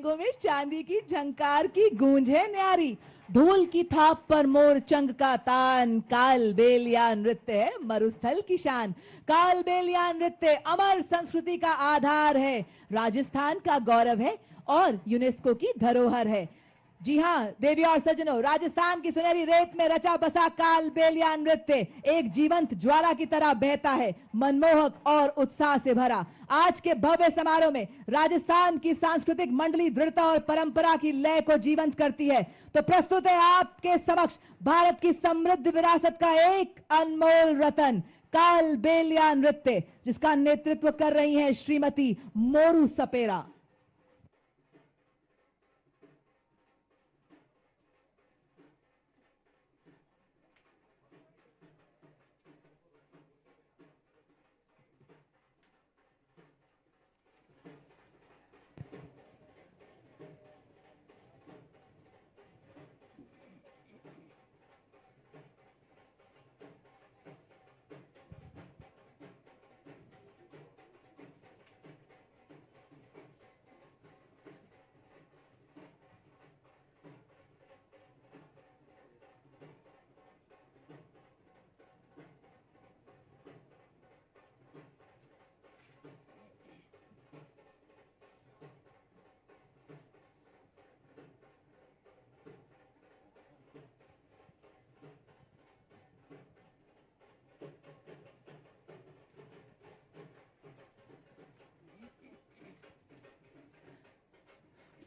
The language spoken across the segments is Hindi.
आंखों में चांदी की झंकार की गूंज है न्यारी, ढोल की थाप पर मोर चंग का तान, काल बेलिया नृत्य है मरुस्थल की शान। काल बेलिया नृत्य अमर संस्कृति का आधार है, राजस्थान का गौरव है और यूनेस्को की धरोहर है। जी हाँ देवी और सज्जनों, राजस्थान की सुनहरी रेत में रचा बसा काल बेलिया नृत्य एक जीवंत ज्वाला की तरह बहता है, मनमोहक और उत्साह से भरा। आज के भव्य समारोह में राजस्थान की सांस्कृतिक मंडली दृढ़ता और परंपरा की लय को जीवंत करती है। तो प्रस्तुत है आपके समक्ष भारत की समृद्ध विरासत का एक अनमोल रतन, काल बेलिया नृत्य, जिसका नेतृत्व कर रही हैं श्रीमती मोरू सपेरा।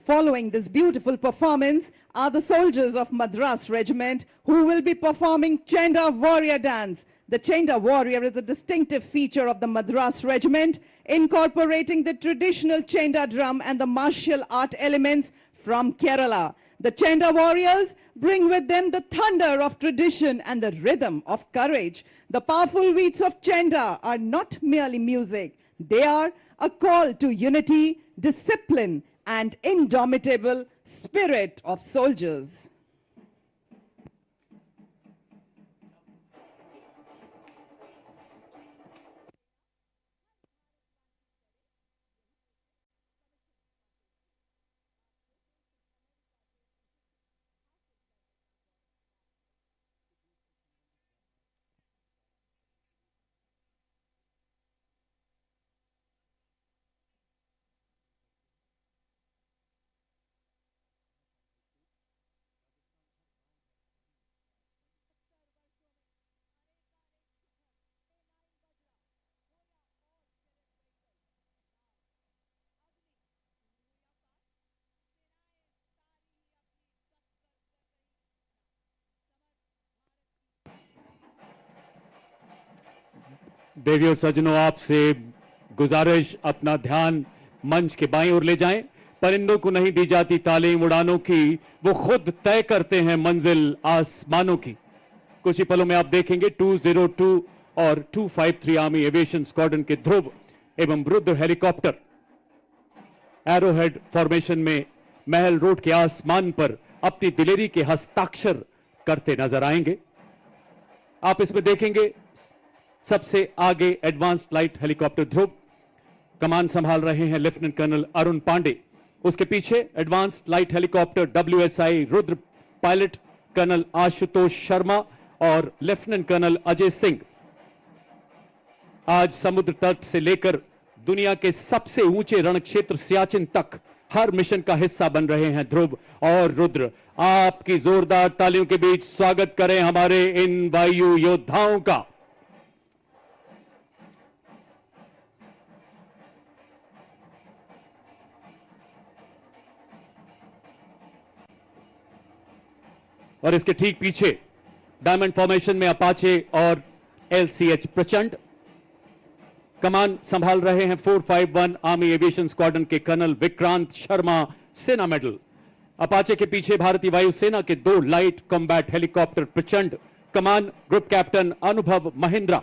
Following this beautiful performance are the soldiers of Madras Regiment who will be performing Chenda Warrior Dance. The Chenda Warrior is a distinctive feature of the Madras Regiment, incorporating the traditional Chenda drum and the martial art elements from Kerala. The Chenda Warriors bring with them the thunder of tradition and the rhythm of courage. The powerful beats of Chenda are not merely music. They are a call to unity, discipline, and indomitable spirit of soldiers. देवी और सज्जनों, आपसे गुजारिश, अपना ध्यान मंच के बाईं ओर ले जाएं। परिंदों को नहीं दी जाती तालीम उड़ानों की, वो खुद तय करते हैं मंजिल आसमानों की। कुछ ही पलों में आप देखेंगे 202 और 253 आर्मी एविएशन स्क्वाड्रन के ध्रुव एवं रुद्र हेलीकॉप्टर एरोहेड फॉर्मेशन में महल रोड के आसमान पर अपनी दिलेरी के हस्ताक्षर करते नजर आएंगे। आप इसमें देखेंगे सबसे आगे एडवांस्ड लाइट हेलीकॉप्टर ध्रुव, कमान संभाल रहे हैं लेफ्टिनेंट कर्नल अरुण पांडे। उसके पीछे advanced light helicopter WSI Rudra pilot colonel Ashutosh Sharma और लेफ्टिनेंट कर्नल अजय सिंह आज समुद्र तट से लेकर दुनिया के सबसे ऊंचे रण क्षेत्र सियाचिन तक हर मिशन का हिस्सा बन रहे हैं ध्रुव और रुद्र। आपकी जोरदार तालियों के बीच स्वागत करें हमारे इन वायु योद्धाओं का। और इसके ठीक पीछे डायमंड फॉर्मेशन में अपाचे और LCH प्रचंड, कमान संभाल रहे हैं 451 आर्मी एविएशन स्क्वाड्रन के कर्नल विक्रांत शर्मा, सेना मेडल। अपाचे के पीछे भारतीय वायुसेना के 2 लाइट कॉम्बैट हेलीकॉप्टर प्रचंड, कमान ग्रुप कैप्टन अनुभव महिंद्रा।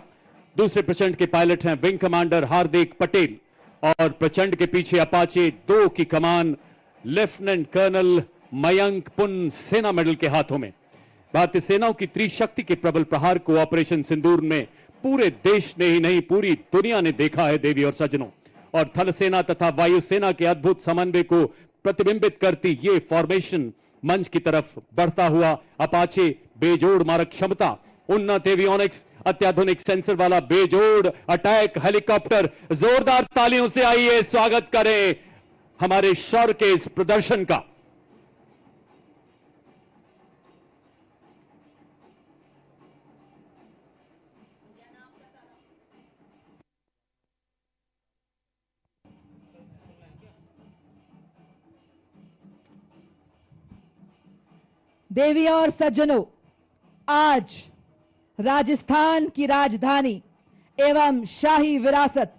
दूसरे प्रचंड के पायलट हैं विंग कमांडर हार्दिक पटेल और प्रचंड के पीछे अपाचे 2 की कमान लेफ्टिनेंट कर्नल मयंक पुन, सेना मेडल के हाथों में। भारतीय सेनाओं की त्रिशक्ति के प्रबल प्रहार को ऑपरेशन सिंदूर में पूरे देश ने ही नहीं पूरी दुनिया ने देखा है देवी और सज्जनों, और थल सेना तथा वायुसेना के अद्भुत समन्वय को प्रतिबिंबित करती ये फॉर्मेशन मंच की तरफ बढ़ता हुआ अपाचे बेजोड़ मारक क्षमता, उन्नत एवियोनिक्स, अत्याधुनिक सेंसर वाला बेजोड़ अटैक हेलीकॉप्टर, जोरदार तालियों से आइए स्वागत करें हमारे शौर्य के इस प्रदर्शन का। देवी और सज्जनों, आज राजस्थान की राजधानी एवं शाही विरासत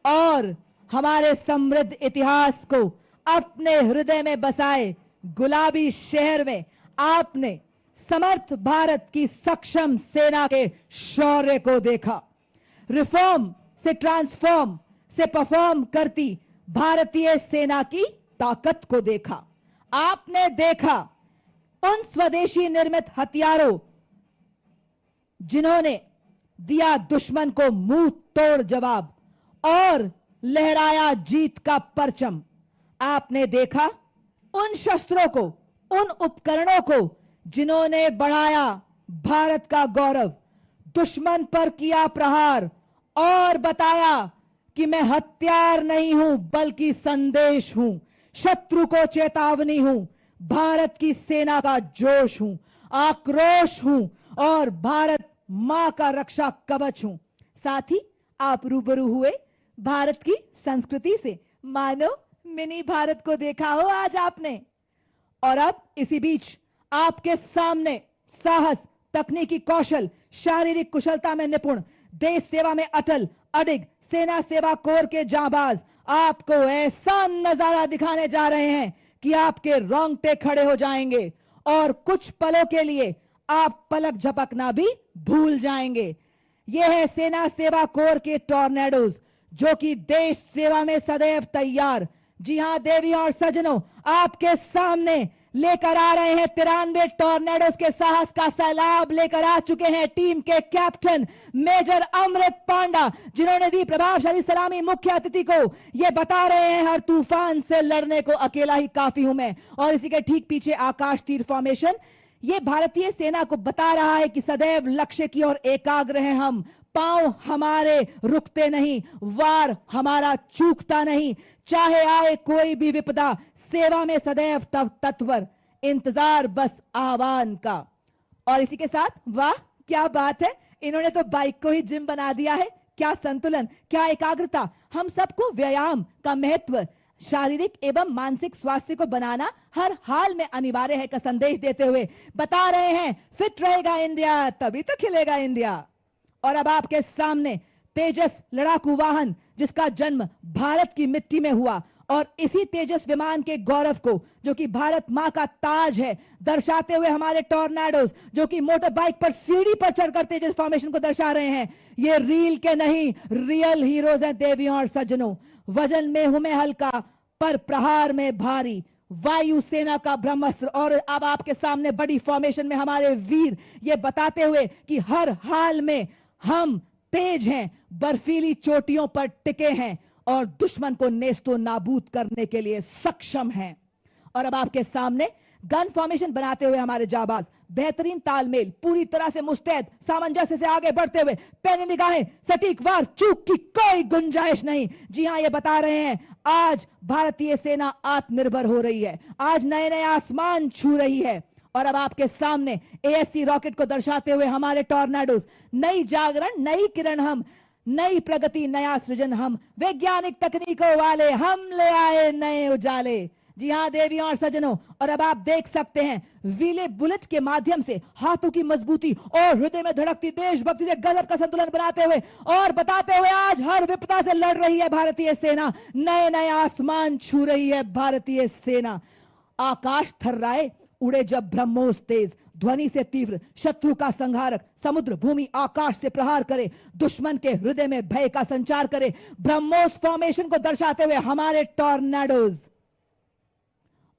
और हमारे समृद्ध इतिहास को अपने हृदय में बसाए गुलाबी शहर में आपने समर्थ भारत की सक्षम सेना के शौर्य को देखा। रिफॉर्म से ट्रांसफॉर्म से परफॉर्म करती भारतीय सेना की ताकत को देखा। आपने देखा उन स्वदेशी निर्मित हथियारों जिन्होंने दिया दुश्मन को मुंह तोड़ जवाब और लहराया जीत का परचम। आपने देखा उन शस्त्रों को, उन उपकरणों को जिन्होंने बढ़ाया भारत का गौरव, दुश्मन पर किया प्रहार और बताया कि मैं हथियार नहीं हूं बल्कि संदेश हूं, शत्रु को चेतावनी हूं, भारत की सेना का जोश हूं, आक्रोश हूं और भारत मां का रक्षा कवच हूं। साथ ही आप रूबरू हुए भारत की संस्कृति से, मानो मिनी भारत को देखा हो आज आपने। और अब इसी बीच आपके सामने साहस, तकनीकी कौशल, शारीरिक कुशलता में निपुण, देश सेवा में अटल अडिग सेना सेवा कोर के जांबाज आपको ऐसा नजारा दिखाने जा रहे हैं कि आपके रोंगटे खड़े हो जाएंगे और कुछ पलों के लिए आप पलक झपकना भी भूल जाएंगे। यह है सेना सेवा कोर के टॉर्नेडोज जो कि देश सेवा में सदैव तैयार। जी हां देवी और सज्जनों, आपके सामने लेकर आ रहे हैं 93 टॉर्नेडोज के साहस का सैलाब लेकर आ चुके हैं टीम के कैप्टन मेजर अमृत पांडा, जिन्होंने दी प्रभावशाली सलामी मुख्य अतिथि को। ये बता रहे हैं हर तूफान से लड़ने को अकेला ही काफी हूं मैं। और इसी के ठीक पीछे आकाश तीर फॉर्मेशन, ये भारतीय सेना को बता रहा है कि सदैव लक्ष्य की ओर एकाग्र हैं हम, पांव हमारे रुकते नहीं, वार हमारा चूकता नहीं, चाहे आए कोई भी विपदा, सेवा में सदैव तत्पर, इंतजार बस आह्वान का। और इसी के साथ वाह क्या बात है, इन्होंने तो बाइक को ही जिम बना दिया है। क्या संतुलन, क्या एकाग्रता। हम सबको व्यायाम का महत्व, शारीरिक एवं मानसिक स्वास्थ्य को बनाना हर हाल में अनिवार्य है का संदेश देते हुए बता रहे हैं फिट रहेगा इंडिया तभी तो खिलेगा इंडिया। और अब आपके सामने तेजस लड़ाकू वाहन जिसका जन्म भारत की मिट्टी में हुआ और इसी तेजस विमान के गौरव को जो कि भारत मां का ताज है दर्शाते हुए हमारे टॉर्नेडोज जो कि मोटर बाइक पर सीढ़ी पर चढ़कर तेजस फॉर्मेशन को दर्शा रहे हैं। ये रील के नहीं रियल हीरोज हैं देवियों और सज्जनों। वजन में हूं मैं हल्का पर प्रहार में भारी, वायु सेना का ब्रह्मास्त्र। और अब आपके सामने बड़ी फॉर्मेशन में हमारे वीर ये बताते हुए कि हर हाल में हम तेज हैं, बर्फीली चोटियों पर टिके हैं और दुश्मन को नेस्तो नाबूद करने के लिए सक्षम हैं। और अब आपके सामने गन फॉर्मेशन बनाते हुए हमारे जाबाज बेहतरीन तालमेल, पूरी तरह से मुस्तैद, सामंजस्य से आगे बढ़ते हुए पैनी निगाहें, सटीक वार, चूक की कोई गुंजाइश नहीं। जी हां, ये बता रहे हैं आज भारतीय सेना आत्मनिर्भर हो रही है, आज नए नए आसमान छू रही है। और अब आपके सामने एएससी रॉकेट को दर्शाते हुए हमारे टॉर्नेडोज, नई जागरण, नई किरण हम, नई प्रगति, नया सृजन हम, वैज्ञानिक तकनीकों वाले हम ले आए नए उजाले। जी हां देवियों और सज्जनों, और अब आप देख सकते हैं व्हीले बुलेट के माध्यम से हाथों की मजबूती और हृदय में धड़कती देशभक्ति से गजब का संतुलन बनाते हुए और बताते हुए आज हर विपदा से लड़ रही है भारतीय सेना, नए नए आसमान छू रही है भारतीय सेना। आकाश थर्राए उड़े जब ब्रह्मोस तेज, ध्वनि से तीव्र, शत्रु का संहारक, समुद्र भूमि आकाश से प्रहार करे, दुश्मन के हृदय में भय का संचार करे, ब्रह्मोस फॉर्मेशन को दर्शाते हुए हमारे टॉर्नेडोज।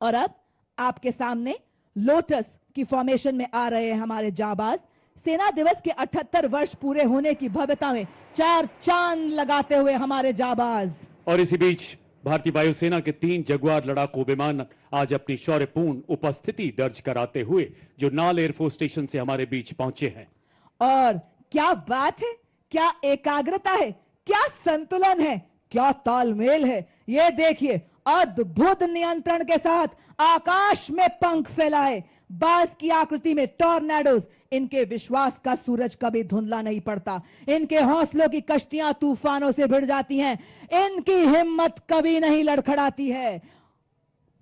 और अब आपके सामने लोटस की फॉर्मेशन में आ रहे हैं हमारे जाबाज। सेना दिवस के 78 वर्ष पूरे होने की भव्यता में चार चांद लगाते हुए हमारे जाबाज। और इसी बीच भारतीय वायुसेना के 3 जगुआर लड़ाकू विमान आज अपनी शौर्यपूर्ण उपस्थिति दर्ज कराते हुए जो नाल एयरफोर्स स्टेशन से हमारे बीच पहुंचे हैं। और क्या बात है, क्या एकाग्रता है, क्या संतुलन है, क्या तालमेल है। ये देखिए, अद्भुत नियंत्रण के साथ आकाश में पंख फैलाए बाज की आकृति में टॉर्नेडोज। इनके विश्वास का सूरज कभी धुंधला नहीं पड़ता, इनके हौसलों की कश्तियां तूफानों से भिड़ जाती हैं, इनकी हिम्मत कभी नहीं लड़खड़ाती है।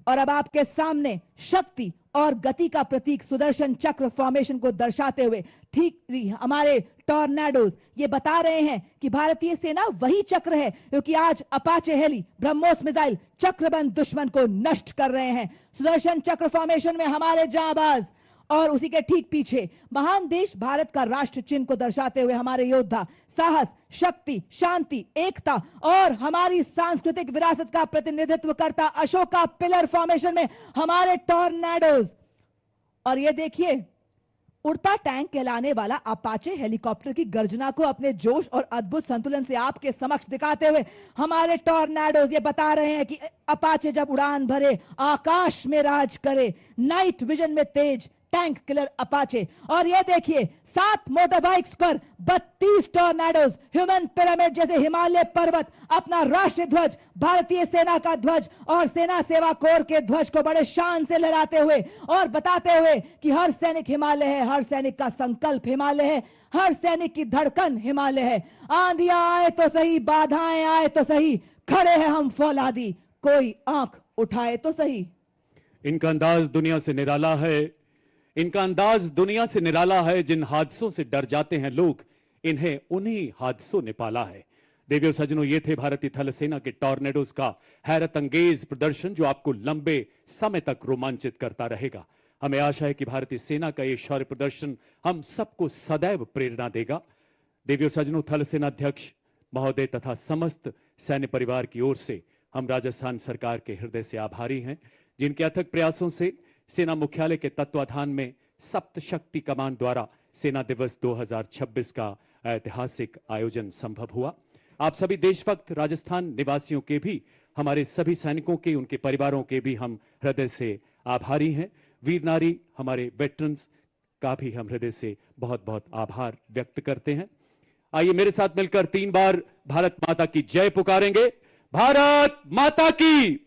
और अब आपके सामने शक्ति और गति का प्रतीक सुदर्शन चक्र फॉर्मेशन को दर्शाते हुए ठीक हमारे टॉर्नेडोज ये बता रहे हैं कि भारतीय सेना वही चक्र है क्योंकि आज अपाचे हेली ब्रह्मोस मिसाइल चक्रबंद दुश्मन को नष्ट कर रहे हैं। सुदर्शन चक्र फॉर्मेशन में हमारे जांबाज और उसी के ठीक पीछे महान देश भारत का राष्ट्र चिन्ह को दर्शाते हुए हमारे योद्धा साहस, शक्ति, शांति, एकता और हमारी सांस्कृतिक विरासत का प्रतिनिधित्व करता अशोका पिलर फॉर्मेशन में हमारे टॉर्नेडोज। और ये देखिए, उड़ता टैंक कहलाने वाला अपाचे हेलीकॉप्टर की गर्जना को अपने जोश और अद्भुत संतुलन से आपके समक्ष दिखाते हुए हमारे टॉर्नेडोज ये बता रहे हैं कि अपाचे जब उड़ान भरे आकाश में राज करे, नाइट विजन में तेज टैंक किलर अपाचे। और ये देखिए, 7 मोटर बाइक्स पर 32 टॉर्नेडोज ह्यूमन पिरामिड जैसे हिमालय पर्वत अपना राष्ट्रीय ध्वज, भारतीय सेना का ध्वज और सेना सेवा कोर के ध्वज को बड़े शान से लहराते हुए और बताते हुए कि हर सैनिक हिमालय है, हर सैनिक का संकल्प हिमालय है, हर सैनिक की धड़कन हिमालय है। आंधियां आए तो सही, बाधाएं आए तो सही, खड़े हैं हम फौलादी, कोई आंख उठाए तो सही। इनका अंदाज दुनिया से निराला है, इनका अंदाज दुनिया से निराला है। जिन हादसों से डर जाते हैं लोग, इन्हें उन्हीं हादसों ने पाला है। देवियों सज्जनों, ये थे भारतीय थल सेना के टॉर्नेडोज का हैरत अंगेज प्रदर्शन जो आपको लंबे समय तक रोमांचित करता रहेगा। हमें आशा है कि भारतीय सेना का ये शौर्य प्रदर्शन हम सबको सदैव प्रेरणा देगा। देवियों सज्जनों, थल सेना अध्यक्ष महोदय तथा समस्त सैन्य परिवार की ओर से हम राजस्थान सरकार के हृदय से आभारी हैं, जिनके अथक प्रयासों से सेना मुख्यालय के तत्वाधान में सप्त शक्ति कमान द्वारा सेना दिवस 2026 का ऐतिहासिक आयोजन संभव हुआ। आप सभी देशभक्त राजस्थान निवासियों के भी, हमारे सभी सैनिकों के, उनके परिवारों के भी हम हृदय से आभारी हैं। वीर नारी हमारे वेटरन्स का भी हम हृदय से बहुत बहुत आभार व्यक्त करते हैं। आइए मेरे साथ मिलकर 3 बार भारत माता की जय पुकारेंगे। भारत माता की,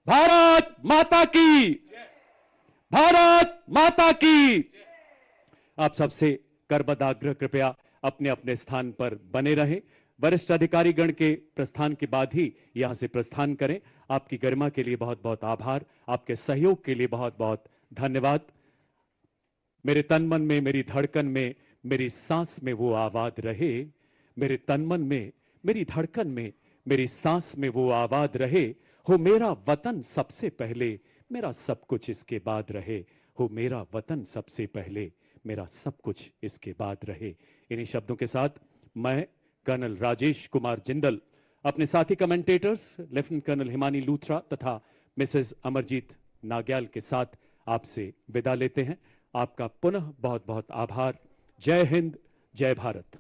भारत माता की, भारत माता की। आप सबसे करबद्ध आग्रह, कृपया अपने अपने स्थान पर बने रहें। वरिष्ठ अधिकारीगण के प्रस्थान के बाद ही यहां से प्रस्थान करें। आपकी गरिमा के लिए बहुत बहुत आभार, आपके सहयोग के लिए बहुत बहुत धन्यवाद। मेरे तन मन में, मेरी धड़कन में, मेरी सांस में वो आवाज रहे। मेरे तन मन में, मेरी धड़कन में, मेरी सांस में वो आवाज रहे। हो मेरा वतन सबसे पहले, मेरा सब कुछ इसके बाद रहे। हो मेरा वतन सबसे पहले, मेरा सब कुछ इसके बाद रहे। इन्हीं शब्दों के साथ मैं कर्नल राजेश कुमार जिंदल अपने साथी commentators lieutenant colonel Himani Luthra तथा मिसेस अमरजीत नाग्याल के साथ आपसे विदा लेते हैं। आपका पुनः बहुत बहुत आभार। जय हिंद, जय भारत।